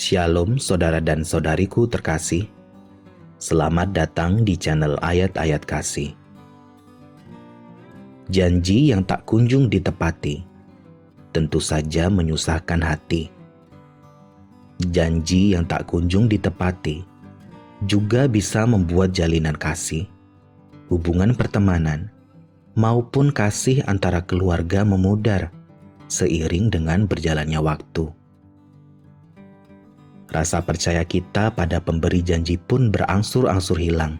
Shalom saudara dan saudariku terkasih. Selamat datang di channel Ayat-Ayat Kasih. Janji yang tak kunjung ditepati tentu saja menyusahkan hati. Janji yang tak kunjung ditepati juga bisa membuat jalinan kasih, hubungan pertemanan, maupun kasih antara keluarga memudar seiring dengan berjalannya waktu. Rasa percaya kita pada pemberi janji pun berangsur-angsur hilang.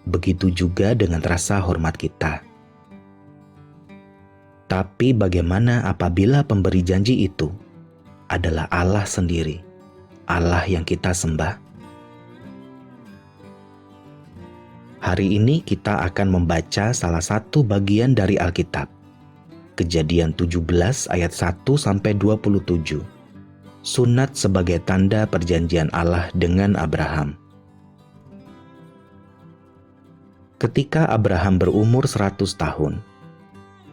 Begitu juga dengan rasa hormat kita. Tapi bagaimana apabila pemberi janji itu adalah Allah sendiri, Allah yang kita sembah? Hari ini kita akan membaca salah satu bagian dari Alkitab. Kejadian 17 ayat 1-27. Sunat sebagai tanda perjanjian Allah dengan Abraham. Ketika Abraham berumur 100 tahun,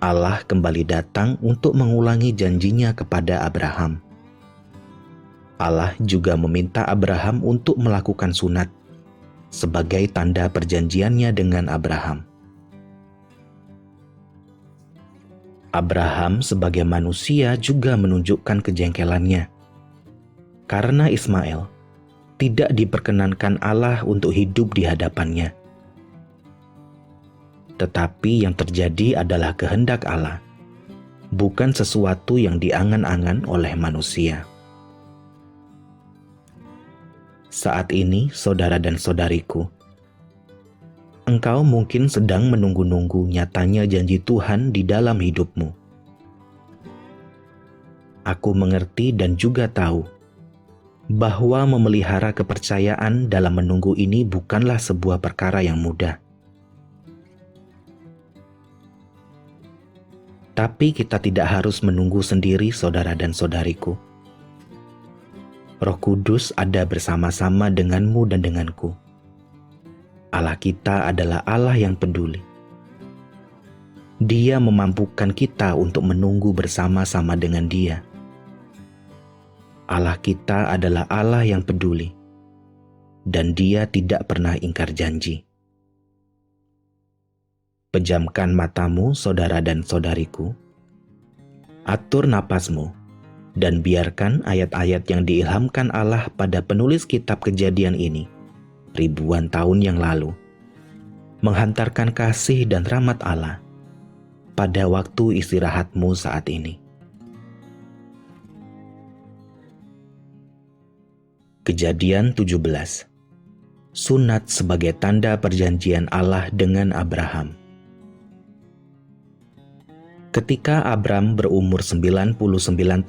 Allah kembali datang untuk mengulangi janjinya kepada Abraham. Allah juga meminta Abraham untuk melakukan sunat sebagai tanda perjanjiannya dengan Abraham. Abraham sebagai manusia juga menunjukkan kejengkelannya karena Ismail tidak diperkenankan Allah untuk hidup di hadapannya. Tetapi yang terjadi adalah kehendak Allah, bukan sesuatu yang diangan-angan oleh manusia. Saat ini, saudara dan saudariku, engkau mungkin sedang menunggu-nunggu nyatanya janji Tuhan di dalam hidupmu. Aku mengerti dan juga tahu bahwa memelihara kepercayaan dalam menunggu ini bukanlah sebuah perkara yang mudah. Tapi kita tidak harus menunggu sendiri, saudara dan saudariku. Roh Kudus ada bersama-sama denganmu dan denganku. Allah kita adalah Allah yang peduli. Dia memampukan kita untuk menunggu bersama-sama dengan Dia. Allah kita adalah Allah yang peduli, dan Dia tidak pernah ingkar janji. Pejamkan matamu, saudara dan saudariku. Atur napasmu, dan biarkan ayat-ayat yang diilhamkan Allah pada penulis kitab Kejadian ini, ribuan tahun yang lalu, menghantarkan kasih dan rahmat Allah pada waktu istirahatmu saat ini. Kejadian 17. Sunat sebagai tanda perjanjian Allah dengan Abraham. Ketika Abram berumur 99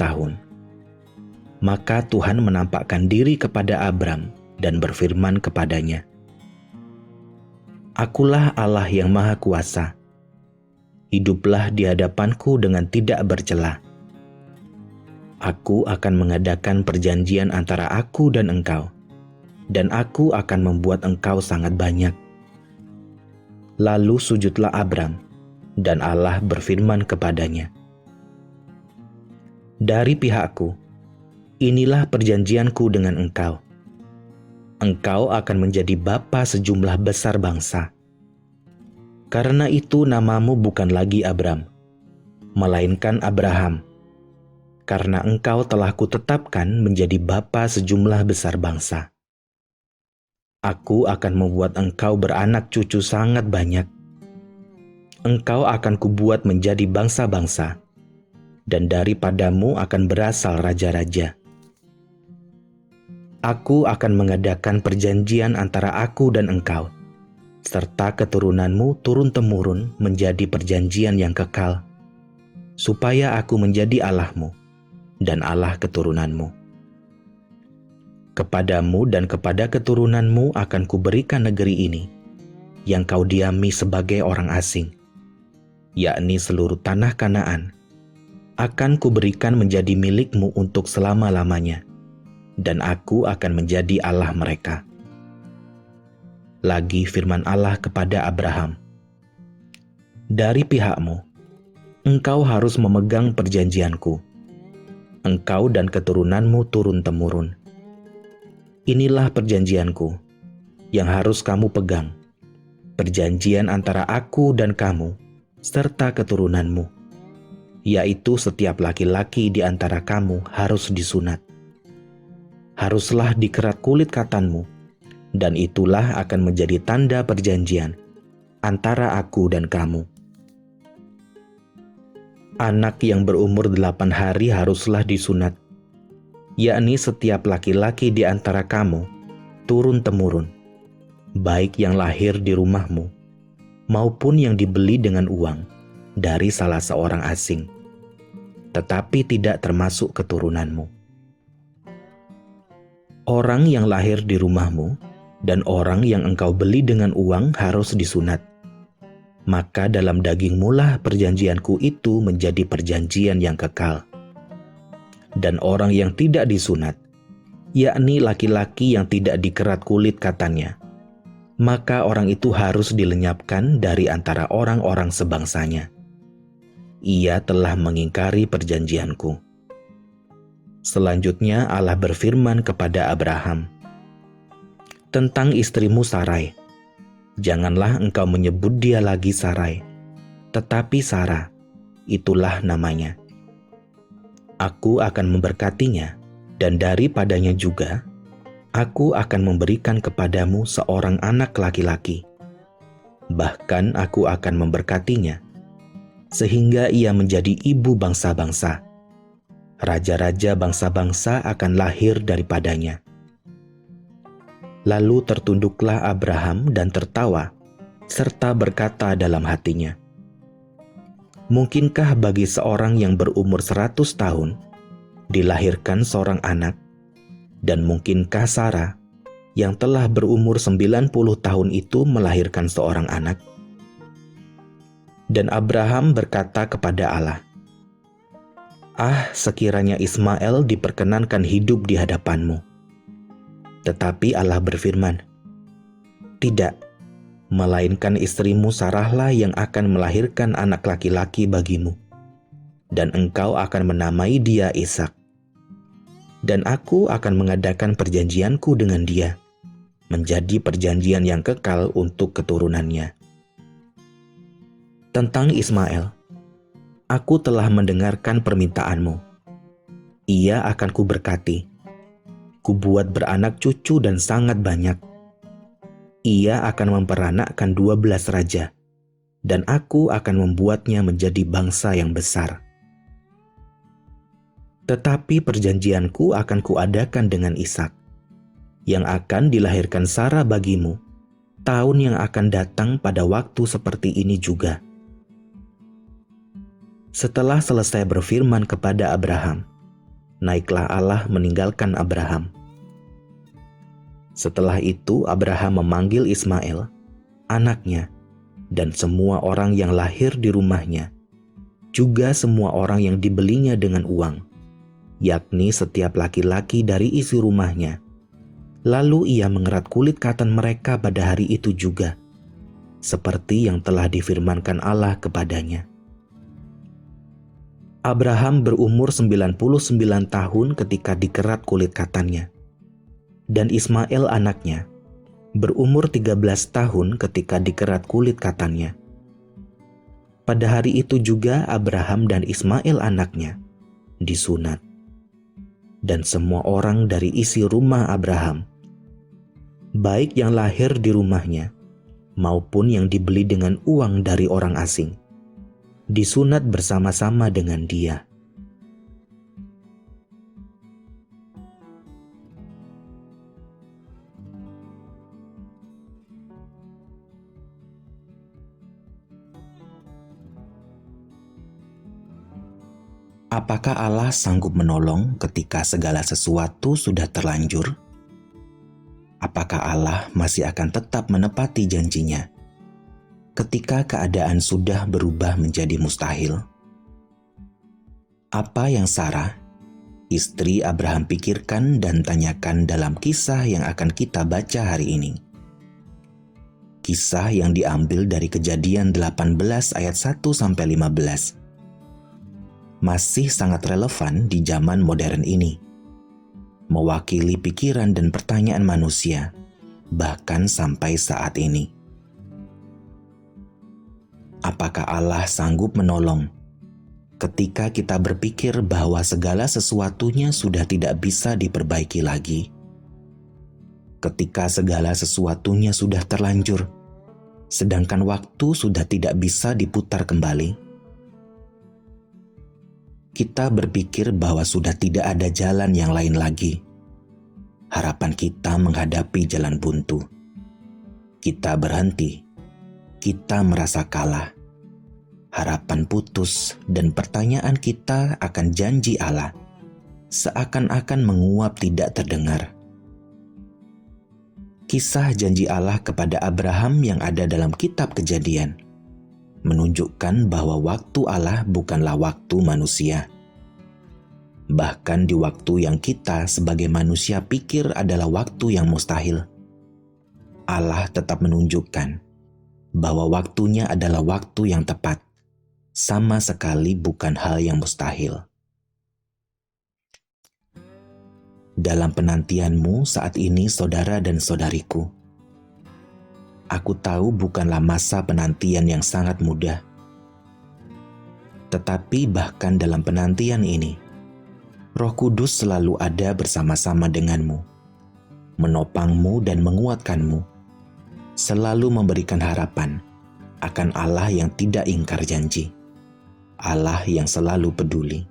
tahun, maka Tuhan menampakkan diri kepada Abram dan berfirman kepadanya, "Akulah Allah yang Maha Kuasa. Hiduplah di hadapanku dengan tidak bercela. Aku akan mengadakan perjanjian antara aku dan engkau, dan aku akan membuat engkau sangat banyak." Lalu sujudlah Abram, dan Allah berfirman kepadanya, "Dari pihakku, inilah perjanjianku dengan engkau. Engkau akan menjadi bapa sejumlah besar bangsa. Karena itu namamu bukan lagi Abram, melainkan Abraham, karena engkau telah kutetapkan menjadi bapa sejumlah besar bangsa. Aku akan membuat engkau beranak cucu sangat banyak. Engkau akan kubuat menjadi bangsa-bangsa, dan daripadamu akan berasal raja-raja. Aku akan mengadakan perjanjian antara aku dan engkau, serta keturunanmu turun-temurun menjadi perjanjian yang kekal, supaya aku menjadi Allahmu dan Allah keturunanmu. Kepadamu dan kepada keturunanmu akan kuberikan negeri ini, yang kau diami sebagai orang asing, yakni seluruh tanah Kanaan, akan kuberikan menjadi milikmu untuk selama-lamanya, dan aku akan menjadi Allah mereka." Lagi firman Allah kepada Abraham, "Dari pihakmu, engkau harus memegang perjanjianku, engkau dan keturunanmu turun-temurun, Inilah perjanjianku yang harus kamu pegang, perjanjian antara aku dan kamu, serta keturunanmu, yaitu setiap laki-laki di antara kamu harus disunat. Haruslah dikerat kulit katanmu, dan itulah akan menjadi tanda perjanjian antara aku dan kamu. Anak yang berumur 8 hari haruslah disunat, yakni setiap laki-laki di antara kamu, turun-temurun, baik yang lahir di rumahmu, maupun yang dibeli dengan uang dari salah seorang asing, tetapi tidak termasuk keturunanmu. Orang yang lahir di rumahmu dan orang yang engkau beli dengan uang harus disunat. Maka dalam dagingmu lah perjanjianku itu menjadi perjanjian yang kekal. Dan orang yang tidak disunat, yakni laki-laki yang tidak dikerat kulit katannya, maka orang itu harus dilenyapkan dari antara orang-orang sebangsanya. Ia telah mengingkari perjanjianku. Selanjutnya Allah berfirman kepada Abraham, tentang istrimu Sarai, janganlah engkau menyebut dia lagi Sarai, tetapi Sarah, itulah namanya. Aku akan memberkatinya, dan daripadanya juga, aku akan memberikan kepadamu seorang anak laki-laki. Bahkan aku akan memberkatinya, sehingga ia menjadi ibu bangsa-bangsa. Raja-raja bangsa-bangsa akan lahir daripadanya. Lalu tertunduklah Abraham dan tertawa, serta berkata dalam hatinya, mungkinkah bagi seorang yang berumur 100 tahun dilahirkan seorang anak, dan mungkinkah Sarah yang telah berumur 90 tahun itu melahirkan seorang anak? Dan Abraham berkata kepada Allah, sekiranya Ismail diperkenankan hidup di hadapanmu. Tetapi Allah berfirman, tidak, melainkan istrimu Sarahlah yang akan melahirkan anak laki-laki bagimu, dan engkau akan menamai dia Ishak. Dan aku akan mengadakan perjanjianku dengan dia, menjadi perjanjian yang kekal untuk keturunannya. Tentang Ismail, aku telah mendengarkan permintaanmu. Ia akan kuberkati. Kubuat beranak cucu dan sangat banyak. Ia akan memperanakkan 12 raja, dan aku akan membuatnya menjadi bangsa yang besar. Tetapi perjanjianku akan kuadakan dengan Ishak, yang akan dilahirkan Sarah bagimu, tahun yang akan datang pada waktu seperti ini juga. Setelah selesai berfirman kepada Abraham, naiklah Allah meninggalkan Abraham. Setelah itu Abraham memanggil Ismail, anaknya, dan semua orang yang lahir di rumahnya, juga semua orang yang dibelinya dengan uang, yakni setiap laki-laki dari isi rumahnya. Lalu ia mengerat kulit katan mereka pada hari itu juga, seperti yang telah difirmankan Allah kepadanya. Abraham berumur 99 tahun ketika dikerat kulit katannya, dan Ismail anaknya berumur 13 tahun ketika dikerat kulit katannya. Pada hari itu juga Abraham dan Ismail anaknya disunat, dan semua orang dari isi rumah Abraham, baik yang lahir di rumahnya maupun yang dibeli dengan uang dari orang asing, disunat bersama-sama dengan dia. Apakah Allah sanggup menolong ketika segala sesuatu sudah terlanjur? Apakah Allah masih akan tetap menepati janjinya ketika keadaan sudah berubah menjadi mustahil? Apa yang Sarah, istri Abraham, pikirkan dan tanyakan dalam kisah yang akan kita baca hari ini? Kisah yang diambil dari Kejadian 18 ayat 1-15. Masih sangat relevan di zaman modern ini. mewakili pikiran dan pertanyaan manusia, bahkan sampai saat ini. Apakah Allah sanggup menolong ketika kita berpikir bahwa segala sesuatunya sudah tidak bisa diperbaiki lagi? Ketika segala sesuatunya sudah terlanjur, sedangkan waktu sudah tidak bisa diputar kembali? Kita berpikir bahwa sudah tidak ada jalan yang lain lagi. Harapan kita menghadapi jalan buntu. Kita berhenti. Kita merasa kalah. Harapan putus dan pertanyaan kita akan janji Allah seakan-akan menguap tidak terdengar. Kisah janji Allah kepada Abraham yang ada dalam kitab Kejadian menunjukkan bahwa waktu Allah bukanlah waktu manusia. Bahkan di waktu yang kita sebagai manusia pikir adalah waktu yang mustahil, Allah tetap menunjukkan bahwa waktunya adalah waktu yang tepat, sama sekali bukan hal yang mustahil. Dalam penantianmu saat ini, saudara dan saudariku, aku tahu bukanlah masa penantian yang sangat mudah. Tetapi bahkan dalam penantian ini, Roh Kudus selalu ada bersama-sama denganmu, menopangmu dan menguatkanmu, selalu memberikan harapan akan Allah yang tidak ingkar janji, Allah yang selalu peduli.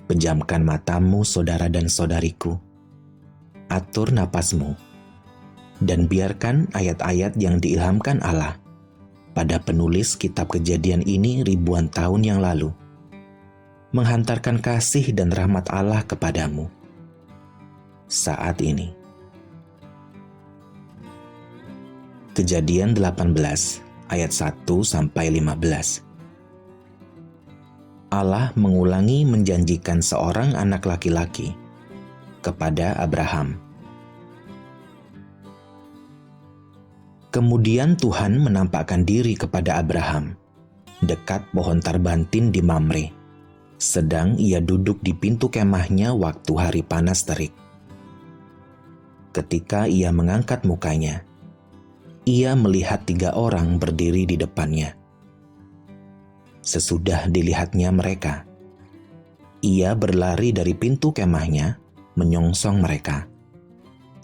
Pejamkan matamu, saudara dan saudariku. Atur napasmu, dan biarkan ayat-ayat yang diilhamkan Allah pada penulis kitab Kejadian ini ribuan tahun yang lalu menghantarkan kasih dan rahmat Allah kepadamu saat ini. Kejadian 18 ayat 1-15. Allah mengulangi menjanjikan seorang anak laki-laki kepada Abraham. Kemudian Tuhan menampakkan diri kepada Abraham dekat pohon tarbantin di Mamre, sedang ia duduk di pintu kemahnya waktu hari panas terik. Ketika ia mengangkat mukanya, ia melihat 3 orang berdiri di depannya. Sesudah dilihatnya mereka, ia berlari dari pintu kemahnya menyongsong mereka.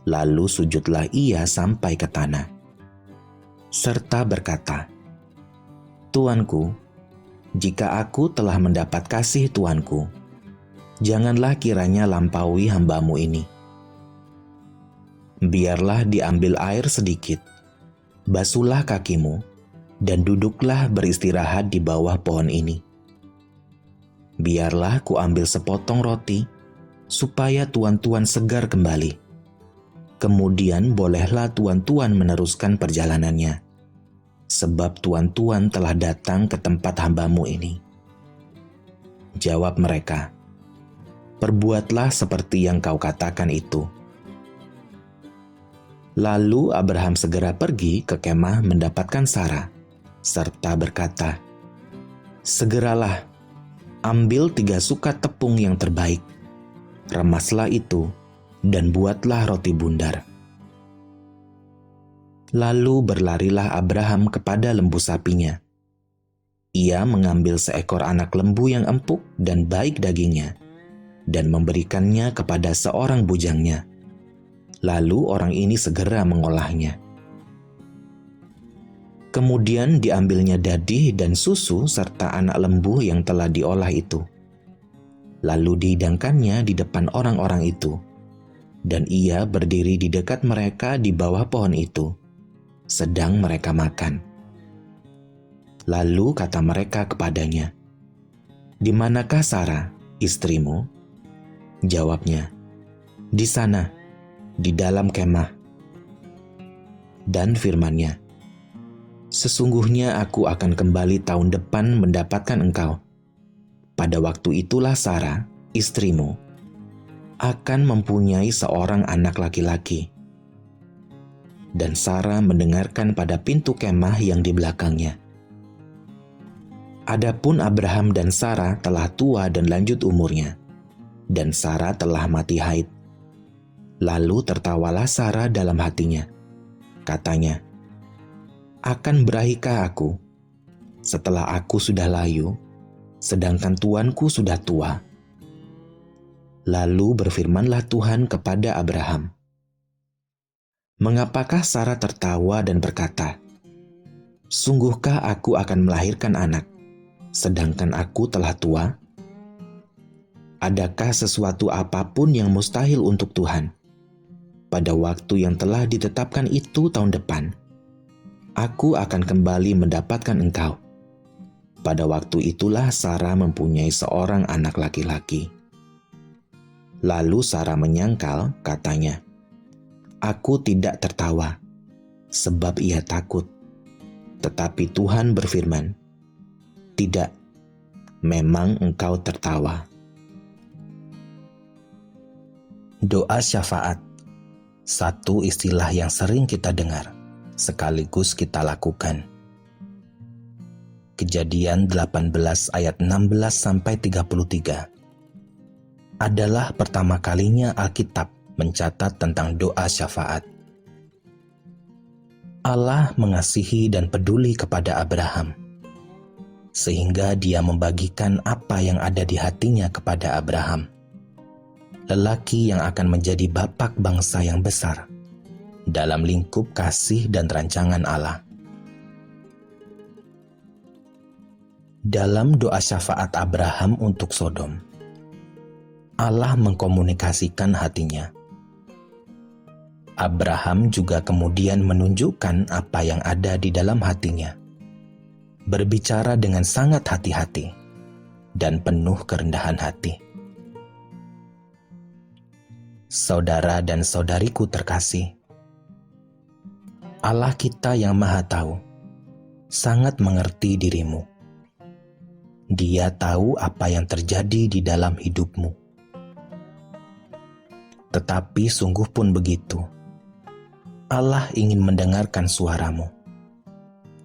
Lalu sujudlah ia sampai ke tanah, serta berkata, "Tuanku, jika aku telah mendapat kasih Tuanku, janganlah kiranya lampaui hamba-Mu ini. Biarlah diambil air sedikit, basuhlah kakimu, dan duduklah beristirahat di bawah pohon ini. Biarlah kuambil sepotong roti, supaya tuan-tuan segar kembali. Kemudian bolehlah tuan-tuan meneruskan perjalanannya, sebab tuan-tuan telah datang ke tempat hamba-Mu ini." Jawab mereka, "Perbuatlah seperti yang kau katakan itu." Lalu Abraham segera pergi ke kemah mendapatkan Sarah, serta berkata, "Segeralah, ambil 3 sukat tepung yang terbaik, remaslah itu, dan buatlah roti bundar." Lalu berlarilah Abraham kepada lembu sapinya. Ia mengambil seekor anak lembu yang empuk dan baik dagingnya, dan memberikannya kepada seorang bujangnya. Lalu orang ini segera mengolahnya. Kemudian diambilnya dadih dan susu serta anak lembu yang telah diolah itu. Lalu dihidangkannya di depan orang-orang itu, dan ia berdiri di dekat mereka di bawah pohon itu, sedang mereka makan. Lalu kata mereka kepadanya, "Di manakah Sarah, istrimu?" Jawabnya, "Di sana, di dalam kemah." Dan firman-Nya, "Sesungguhnya aku akan kembali tahun depan mendapatkan engkau. Pada waktu itulah Sarah, istrimu, akan mempunyai seorang anak laki-laki." Dan Sarah mendengarkan pada pintu kemah yang di belakangnya. Adapun Abraham dan Sarah telah tua dan lanjut umurnya, dan Sarah telah mati haid. Lalu tertawalah Sarah dalam hatinya. Katanya, "Akan berahikah aku setelah aku sudah layu, sedangkan tuanku sudah tua?" Lalu berfirmanlah Tuhan kepada Abraham, "Mengapakah Sarah tertawa dan berkata, 'Sungguhkah aku akan melahirkan anak, sedangkan aku telah tua?' Adakah sesuatu apapun yang mustahil untuk Tuhan? Pada waktu yang telah ditetapkan itu tahun depan, aku akan kembali mendapatkan engkau." Pada waktu itulah Sarah mempunyai seorang anak laki-laki. Lalu Sarah menyangkal, katanya, "Aku tidak tertawa, sebab ia takut." Tetapi Tuhan berfirman, "Tidak, memang engkau tertawa." Doa syafaat, satu istilah yang sering kita dengar, sekaligus kita lakukan. Kejadian 18 ayat 16-33 adalah pertama kalinya Alkitab mencatat tentang doa syafaat. Allah mengasihi dan peduli kepada Abraham, sehingga dia membagikan apa yang ada di hatinya kepada Abraham, lelaki yang akan menjadi bapak bangsa yang besar dalam lingkup kasih dan rancangan Allah. Dalam doa syafaat Abraham untuk Sodom, Allah mengkomunikasikan hatinya. Abraham juga kemudian menunjukkan apa yang ada di dalam hatinya, berbicara dengan sangat hati-hati dan penuh kerendahan hati. Saudara dan saudariku terkasih, Allah kita yang Maha Tahu sangat mengerti dirimu. Dia tahu apa yang terjadi di dalam hidupmu. Tetapi sungguh pun begitu, Allah ingin mendengarkan suaramu.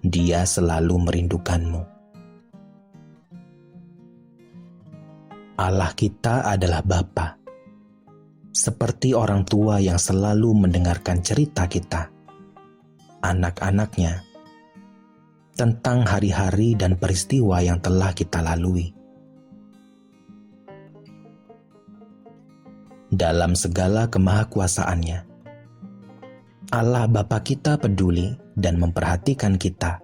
Dia selalu merindukanmu. Allah kita adalah Bapa, seperti orang tua yang selalu mendengarkan cerita kita, anak-anaknya, tentang hari-hari dan peristiwa yang telah kita lalui. Dalam segala kemahakuasaannya, Allah Bapa kita peduli dan memperhatikan kita,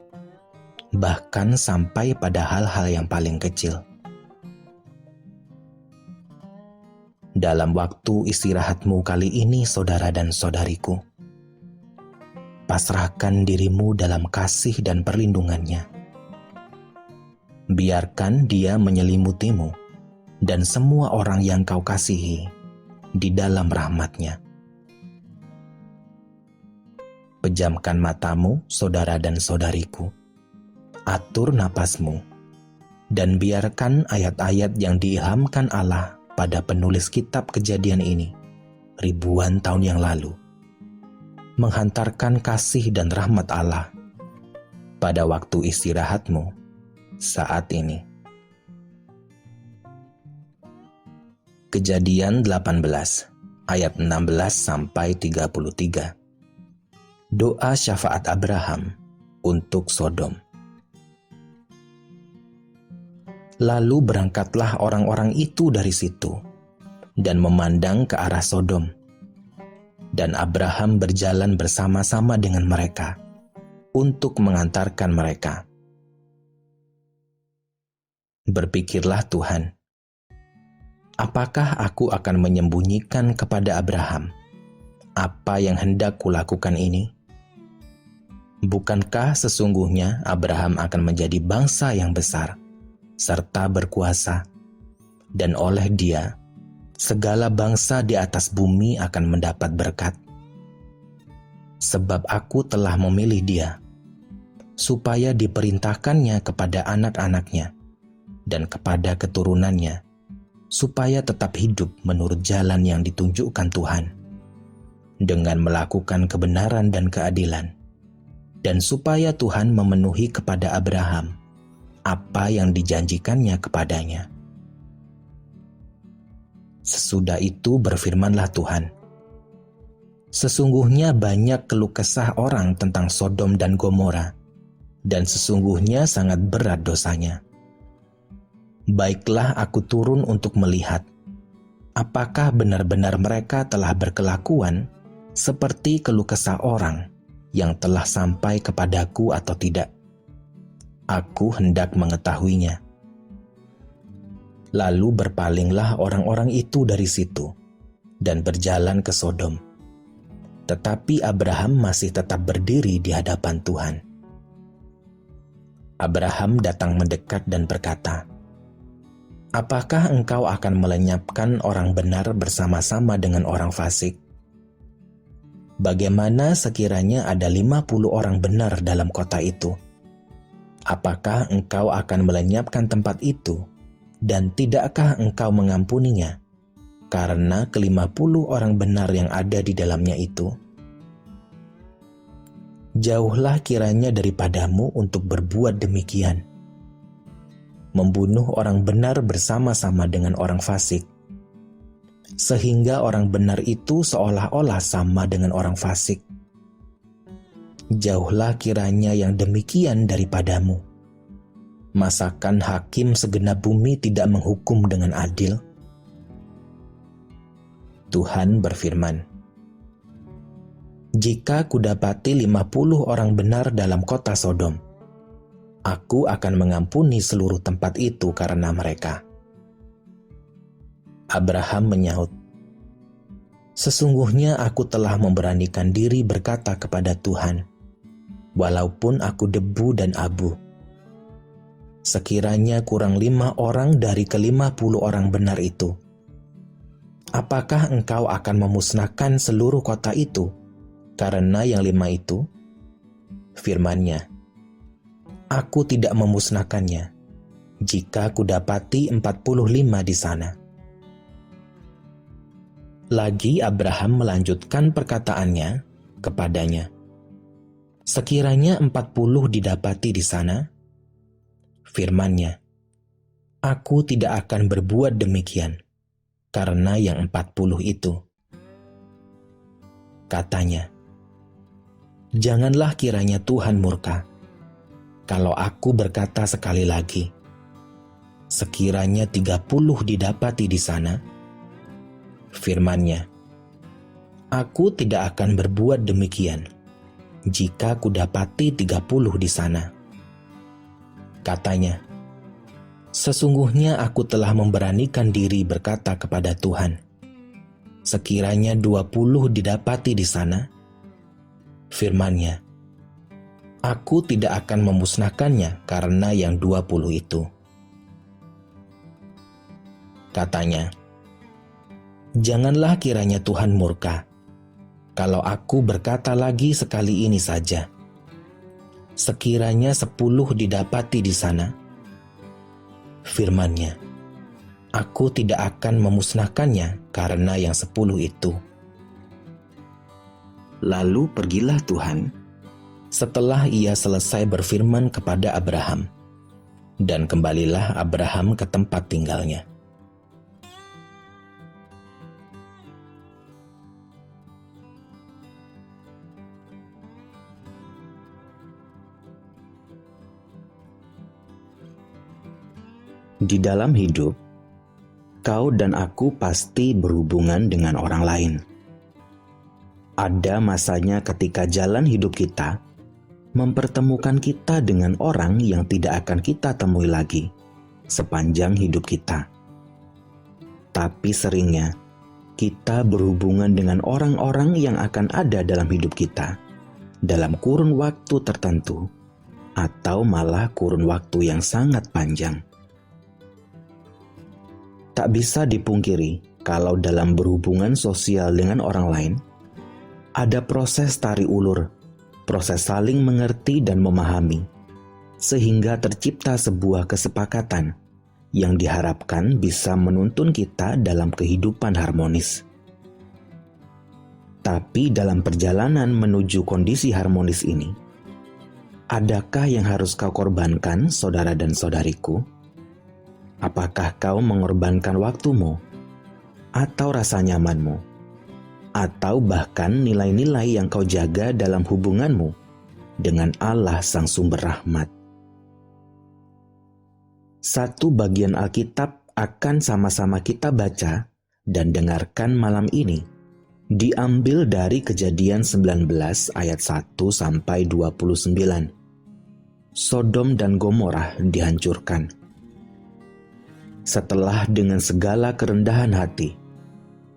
bahkan sampai pada hal-hal yang paling kecil. Dalam waktu istirahatmu kali ini, saudara dan saudariku, pasrahkan dirimu dalam kasih dan perlindungannya. Biarkan Dia menyelimutimu dan semua orang yang kau kasihi di dalam rahmat-Nya. Pejamkan matamu, saudara dan saudariku. Atur napasmu, dan biarkan ayat-ayat yang diilhamkan Allah pada penulis kitab Kejadian ini ribuan tahun yang lalu menghantarkan kasih dan rahmat Allah pada waktu istirahatmu saat ini. Kejadian 18 ayat 16-33. Doa syafaat Abraham untuk Sodom. Lalu berangkatlah orang-orang itu dari situ dan memandang ke arah Sodom. Dan Abraham berjalan bersama-sama dengan mereka untuk mengantarkan mereka. Berpikirlah Tuhan, apakah aku akan menyembunyikan kepada Abraham apa yang hendak kulakukan ini? Bukankah sesungguhnya Abraham akan menjadi bangsa yang besar serta berkuasa, dan oleh dia segala bangsa di atas bumi akan mendapat berkat? Sebab aku telah memilih dia, supaya diperintahkannya kepada anak-anaknya dan kepada keturunannya, supaya tetap hidup menurut jalan yang ditunjukkan Tuhan, dengan melakukan kebenaran dan keadilan, dan supaya Tuhan memenuhi kepada Abraham apa yang dijanjikannya kepadanya. Sesudah itu berfirmanlah Tuhan, "Sesungguhnya banyak keluh kesah orang tentang Sodom dan Gomora, dan sesungguhnya sangat berat dosanya. Baiklah aku turun untuk melihat, apakah benar-benar mereka telah berkelakuan seperti keluh kesah orang yang telah sampai kepadaku atau tidak. Aku hendak mengetahuinya." Lalu berpalinglah orang-orang itu dari situ dan berjalan ke Sodom. Tetapi Abraham masih tetap berdiri di hadapan Tuhan. Abraham datang mendekat dan berkata, "Apakah engkau akan melenyapkan orang benar bersama-sama dengan orang fasik? Bagaimana sekiranya ada 50 orang benar dalam kota itu? Apakah engkau akan melenyapkan tempat itu? Dan tidakkah engkau mengampuninya karena ke-50 orang benar yang ada di dalamnya itu? Jauhlah kiranya daripadamu untuk berbuat demikian, membunuh orang benar bersama-sama dengan orang fasik, sehingga orang benar itu seolah-olah sama dengan orang fasik. Jauhlah kiranya yang demikian daripadamu. Masakan hakim segenap bumi tidak menghukum dengan adil?" Tuhan berfirman, "Jika kudapati 50 orang benar dalam kota Sodom, aku akan mengampuni seluruh tempat itu karena mereka." Abraham menyahut, "Sesungguhnya aku telah memberanikan diri berkata kepada Tuhan, walaupun aku debu dan abu. Sekiranya kurang 5 orang dari ke-50 orang benar itu, apakah engkau akan memusnahkan seluruh kota itu karena yang 5 itu?" Firman-Nya, "Aku tidak memusnahkannya jika kudapati 45 di sana." Lagi Abraham melanjutkan perkataannya kepadanya, "Sekiranya 40 didapati di sana?" Firman-Nya, "Aku tidak akan berbuat demikian karena yang 40 itu." Katanya, "Janganlah kiranya Tuhan murka kalau aku berkata sekali lagi, sekiranya 30 didapati di sana." Firman-Nya, "Aku tidak akan berbuat demikian jika kudapati 30 di sana." Katanya, "Sesungguhnya aku telah memberanikan diri berkata kepada Tuhan, sekiranya 20 didapati di sana." Firman-Nya, "Aku tidak akan memusnahkannya karena yang 20 itu." Katanya, "Janganlah kiranya Tuhan murka kalau aku berkata lagi sekali ini saja, sekiranya 10 didapati di sana." Firman-Nya, "Aku tidak akan memusnahkannya karena yang 10 itu." Lalu pergilah Tuhan setelah ia selesai berfirman kepada Abraham, dan kembalilah Abraham ke tempat tinggalnya. Di dalam hidup, kau dan aku pasti berhubungan dengan orang lain. Ada masanya ketika jalan hidup kita mempertemukan kita dengan orang yang tidak akan kita temui lagi sepanjang hidup kita. Tapi seringnya, kita berhubungan dengan orang-orang yang akan ada dalam hidup kita dalam kurun waktu tertentu atau malah kurun waktu yang sangat panjang. Tak bisa dipungkiri kalau dalam berhubungan sosial dengan orang lain, ada proses tarik ulur, proses saling mengerti dan memahami, sehingga tercipta sebuah kesepakatan yang diharapkan bisa menuntun kita dalam kehidupan harmonis. Tapi dalam perjalanan menuju kondisi harmonis ini, Adakah yang harus kau korbankan, saudara dan saudariku? Apakah kau mengorbankan waktumu, atau rasa nyamanmu, atau bahkan nilai-nilai yang kau jaga dalam hubunganmu dengan Allah Sang Sumber Rahmat? Satu bagian Alkitab akan sama-sama kita baca dan dengarkan malam ini diambil dari Kejadian 19 ayat 1 sampai 29. Sodom dan Gomorrah dihancurkan. Setelah dengan segala kerendahan hati,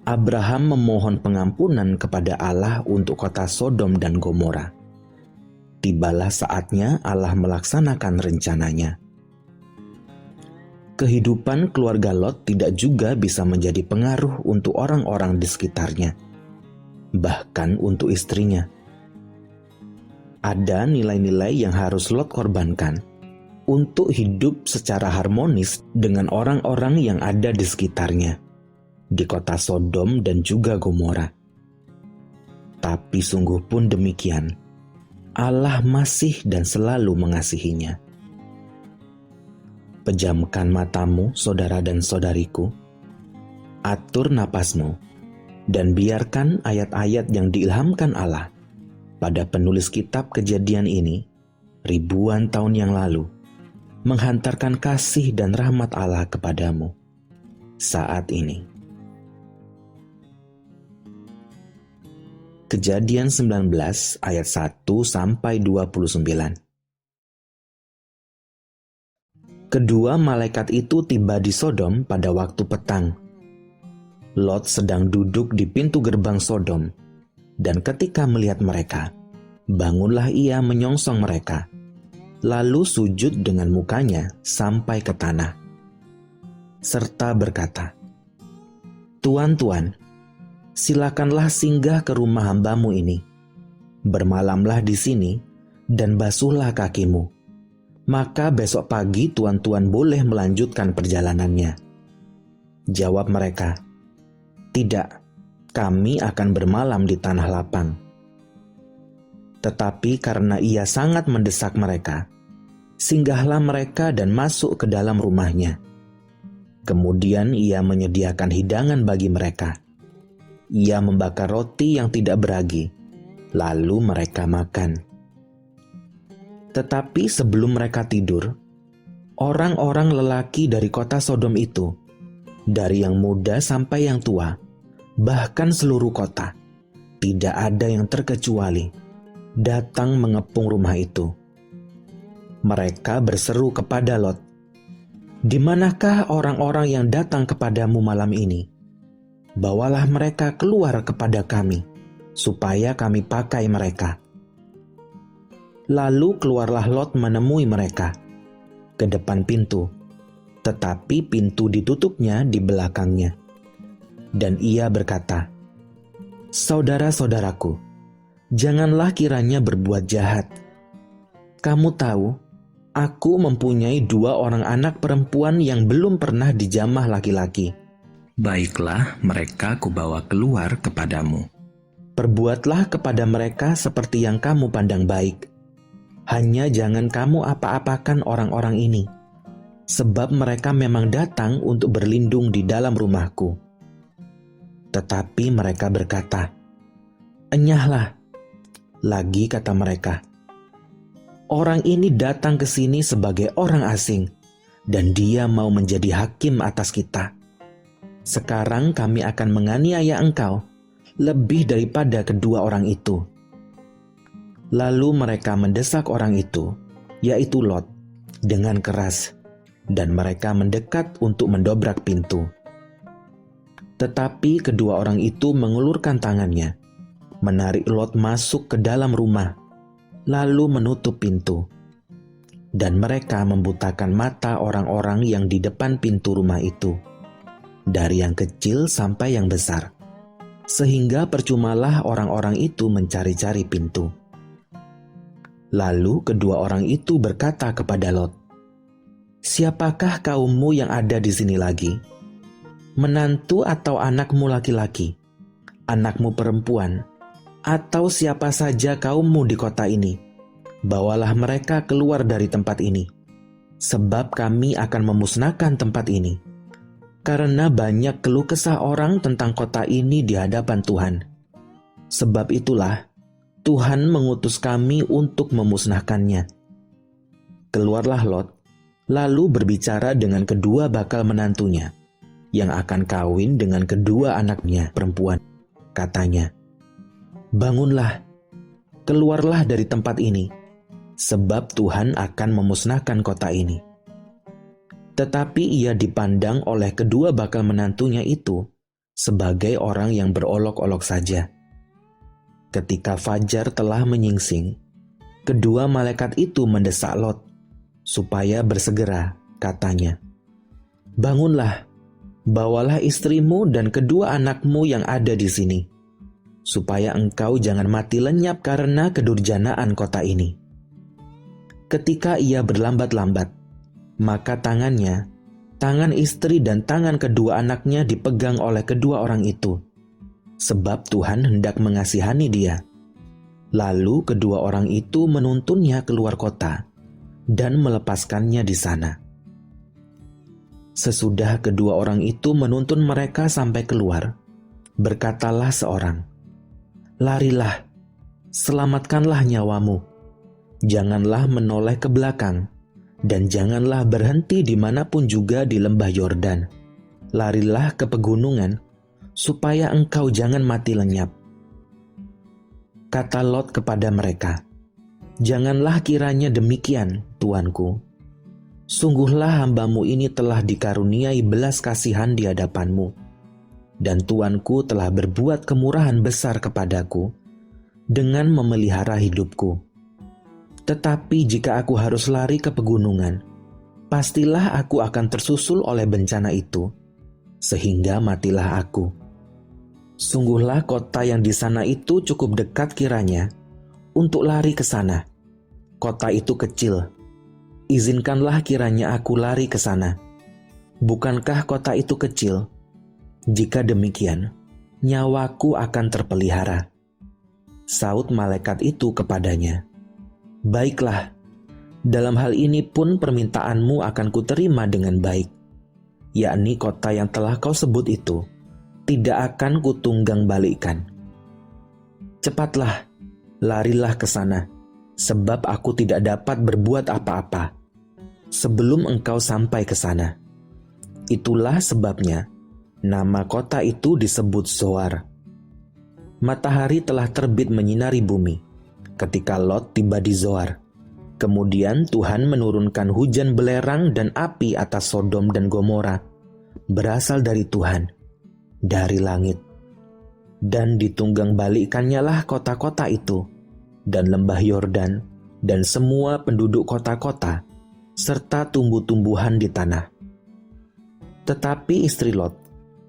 Abraham memohon pengampunan kepada Allah untuk kota Sodom dan Gomorrah. Tibalah saatnya Allah melaksanakan rencananya. Kehidupan keluarga Lot tidak juga bisa menjadi pengaruh untuk orang-orang di sekitarnya, bahkan untuk istrinya. Ada nilai-nilai yang harus Lot korbankan untuk hidup secara harmonis dengan orang-orang yang ada di sekitarnya, di kota Sodom dan juga Gomorrah. Tapi sungguh pun demikian, Allah masih dan selalu mengasihinya. Pejamkan matamu, saudara dan saudariku. Atur napasmu, dan biarkan ayat-ayat yang diilhamkan Allah pada penulis kitab Kejadian ini ribuan tahun yang lalu menghantarkan kasih dan rahmat Allah kepadamu saat ini. Kejadian 19 ayat 1 sampai 29. Kedua malaikat itu tiba di Sodom pada waktu petang. Lot sedang duduk di pintu gerbang Sodom, dan ketika melihat mereka, bangunlah ia menyongsong mereka, lalu sujud dengan mukanya sampai ke tanah, serta berkata, "Tuan, silakanlah singgah ke rumah hambamu ini. Bermalamlah di sini dan basuhlah kakimu. Maka besok pagi tuan-tuan boleh melanjutkan perjalanannya." Jawab mereka, "Tidak, kami akan bermalam di tanah lapang." Tetapi karena ia sangat mendesak mereka, singgahlah mereka dan masuk ke dalam rumahnya. Kemudian ia menyediakan hidangan bagi mereka. Ia membakar roti yang tidak beragi, lalu mereka makan. Tetapi sebelum mereka tidur, orang-orang lelaki dari kota Sodom itu, dari yang muda sampai yang tua, bahkan seluruh kota, tidak ada yang terkecuali, datang mengepung rumah itu. Mereka berseru kepada Lot, "Di manakah orang-orang yang datang kepadamu malam ini? Bawalah mereka keluar kepada kami, supaya kami pakai mereka." Lalu keluarlah Lot menemui mereka ke depan pintu, tetapi pintu ditutupnya di belakangnya. Dan ia berkata, "Saudara-saudaraku, janganlah kiranya berbuat jahat. Kamu tahu, aku mempunyai 2 orang anak perempuan yang belum pernah dijamah laki-laki. Baiklah, mereka kubawa keluar kepadamu. Perbuatlah kepada mereka seperti yang kamu pandang baik. Hanya jangan kamu apa-apakan orang-orang ini, sebab mereka memang datang untuk berlindung di dalam rumahku." Tetapi mereka berkata, "Enyahlah." Lagi kata mereka, "Orang ini datang ke sini sebagai orang asing, dan dia mau menjadi hakim atas kita. Sekarang kami akan menganiaya engkau lebih daripada kedua orang itu." Lalu mereka mendesak orang itu, yaitu Lot, dengan keras, dan mereka mendekat untuk mendobrak pintu. Tetapi kedua orang itu mengulurkan tangannya, menarik Lot masuk ke dalam rumah, lalu menutup pintu. Dan mereka membutakan mata orang-orang yang di depan pintu rumah itu, dari yang kecil sampai yang besar, sehingga percumalah orang-orang itu mencari-cari pintu. Lalu kedua orang itu berkata kepada Lot, "Siapakah kaummu yang ada di sini lagi? Menantu atau anakmu laki-laki, anakmu perempuan, atau siapa saja kaummu di kota ini, bawalah mereka keluar dari tempat ini, sebab kami akan memusnahkan tempat ini. Karena banyak keluh kesah orang tentang kota ini di hadapan Tuhan. Sebab itulah Tuhan mengutus kami untuk memusnahkannya. Keluarlah Lot, lalu berbicara dengan kedua bakal menantunya, yang akan kawin dengan kedua anaknya perempuan. Katanya, "Bangunlah, keluarlah dari tempat ini, sebab Tuhan akan memusnahkan kota ini." Tetapi ia dipandang oleh kedua bakal menantunya itu sebagai orang yang berolok-olok saja. Ketika fajar telah menyingsing, kedua malaikat itu mendesak Lot supaya bersegera, katanya, "Bangunlah, bawalah istrimu dan kedua anakmu yang ada di sini, supaya engkau jangan mati lenyap karena kedurjanaan kota ini." Ketika ia berlambat-lambat, maka tangan istri dan tangan kedua anaknya dipegang oleh kedua orang itu, sebab Tuhan hendak mengasihani dia. Lalu kedua orang itu menuntunnya keluar kota dan melepaskannya di sana. Sesudah kedua orang itu menuntun mereka sampai keluar, berkatalah seorang, "Larilah, selamatkanlah nyawamu. Janganlah menoleh ke belakang, dan janganlah berhenti dimanapun juga di lembah Yordan. Larilah ke pegunungan, supaya engkau jangan mati lenyap." Kata Lot kepada mereka, "Janganlah kiranya demikian, tuanku. Sungguhlah hambamu ini telah dikaruniai belas kasihan di hadapanmu, dan tuanku telah berbuat kemurahan besar kepadaku dengan memelihara hidupku. Tetapi jika aku harus lari ke pegunungan, pastilah aku akan tersusul oleh bencana itu, sehingga matilah aku. Sungguhlah kota yang di sana itu cukup dekat kiranya untuk lari ke sana. Kota itu kecil. Izinkanlah kiranya aku lari ke sana. Bukankah kota itu kecil? Jika demikian, nyawaku akan terpelihara." Saut malaikat itu kepadanya, "Baiklah, dalam hal ini pun permintaanmu akan kuterima dengan baik, yakni kota yang telah kau sebut itu tidak akan kutunggang balikkan. Cepatlah, larilah ke sana, sebab aku tidak dapat berbuat apa-apa sebelum engkau sampai ke sana." Itulah sebabnya nama kota itu disebut Zoar. Matahari telah terbit menyinari bumi ketika Lot tiba di Zoar. Kemudian Tuhan menurunkan hujan belerang dan api atas Sodom dan Gomora, berasal dari Tuhan, dari langit. Dan ditunggang balikkannya lah kota-kota itu, dan lembah Yordan, dan semua penduduk kota-kota, serta tumbuh-tumbuhan di tanah. Tetapi istri Lot,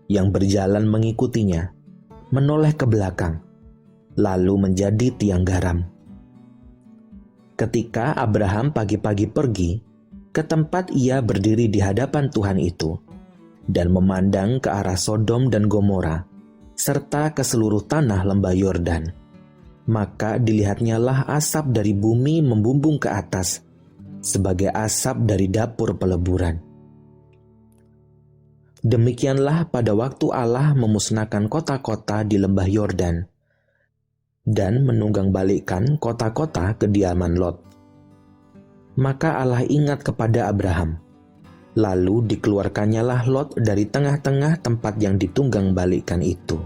yang berjalan mengikutinya, menoleh ke belakang, lalu menjadi tiang garam. Ketika Abraham pagi-pagi pergi ke tempat ia berdiri di hadapan Tuhan itu, dan memandang ke arah Sodom dan Gomora, serta ke seluruh tanah lembah Yordan, maka dilihatnyalah asap dari bumi membumbung ke atas, sebagai asap dari dapur peleburan. Demikianlah pada waktu Allah memusnahkan kota-kota di lembah Yordan, dan menunggang balikkan kota-kota kediaman Lot. Maka Allah ingat kepada Abraham, lalu dikeluarkannyalah Lot dari tengah-tengah tempat yang ditunggang balikkan itu.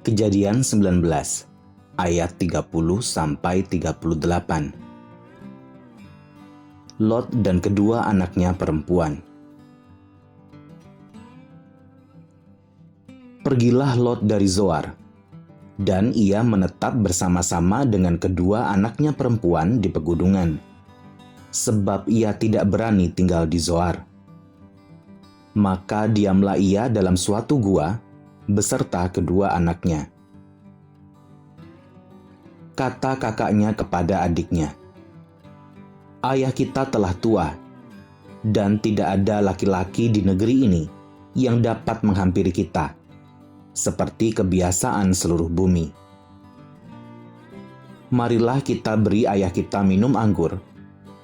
Kejadian 19 ayat 30-38. Lot dan kedua anaknya perempuan. Pergilah Lot dari Zoar, dan ia menetap bersama-sama dengan kedua anaknya perempuan di pegunungan, sebab ia tidak berani tinggal di Zoar. Maka diamlah ia dalam suatu gua beserta kedua anaknya. Kata kakaknya kepada adiknya, "Ayah kita telah tua, dan tidak ada laki-laki di negeri ini yang dapat menghampiri kita. seperti kebiasaan seluruh bumi. Marilah kita beri ayah kita minum anggur,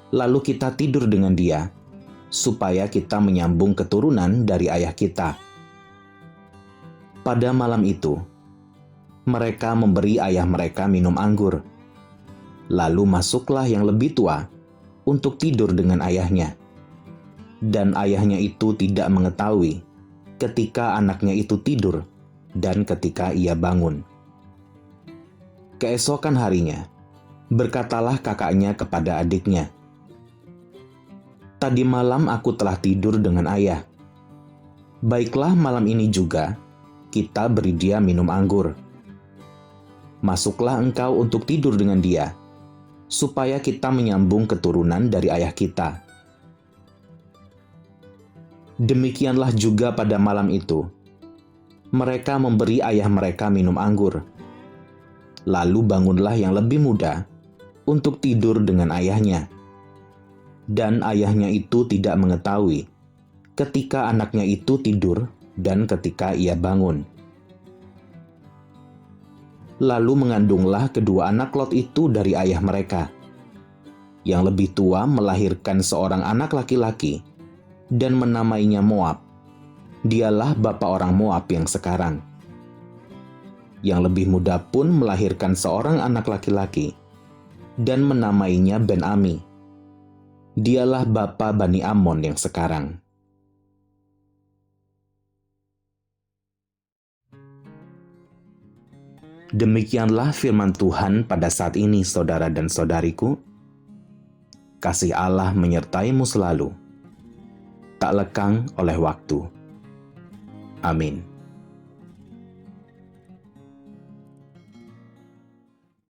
lalu kita tidur dengan dia, supaya kita menyambung keturunan dari ayah kita. Pada malam itu, mereka memberi ayah mereka minum anggur. Lalu masuklah yang lebih tua untuk tidur dengan ayahnya. Dan ayahnya itu tidak mengetahui ketika anaknya itu tidur dan ketika ia bangun. Keesokan harinya, berkatalah kakaknya kepada adiknya, "Tadi malam aku telah tidur dengan ayah. Baiklah, malam ini juga kita beri dia minum anggur. Masuklah engkau untuk tidur dengan dia, supaya kita menyambung keturunan dari ayah kita." Demikianlah juga pada malam itu, mereka memberi ayah mereka minum anggur. Lalu bangunlah yang lebih muda untuk tidur dengan ayahnya. Dan ayahnya itu tidak mengetahui ketika anaknya itu tidur dan ketika ia bangun. Lalu mengandunglah kedua anak Lot itu dari ayah mereka. Yang lebih tua melahirkan seorang anak laki-laki dan menamainya Moab. Dialah bapa orang Moab yang sekarang. Yang lebih muda pun melahirkan seorang anak laki-laki dan menamainya Ben-Ami. Dialah bapa Bani Amon yang sekarang. Demikianlah firman Tuhan pada saat ini, saudara dan saudariku. Kasih Allah menyertaimu selalu, tak lekang oleh waktu. Amin.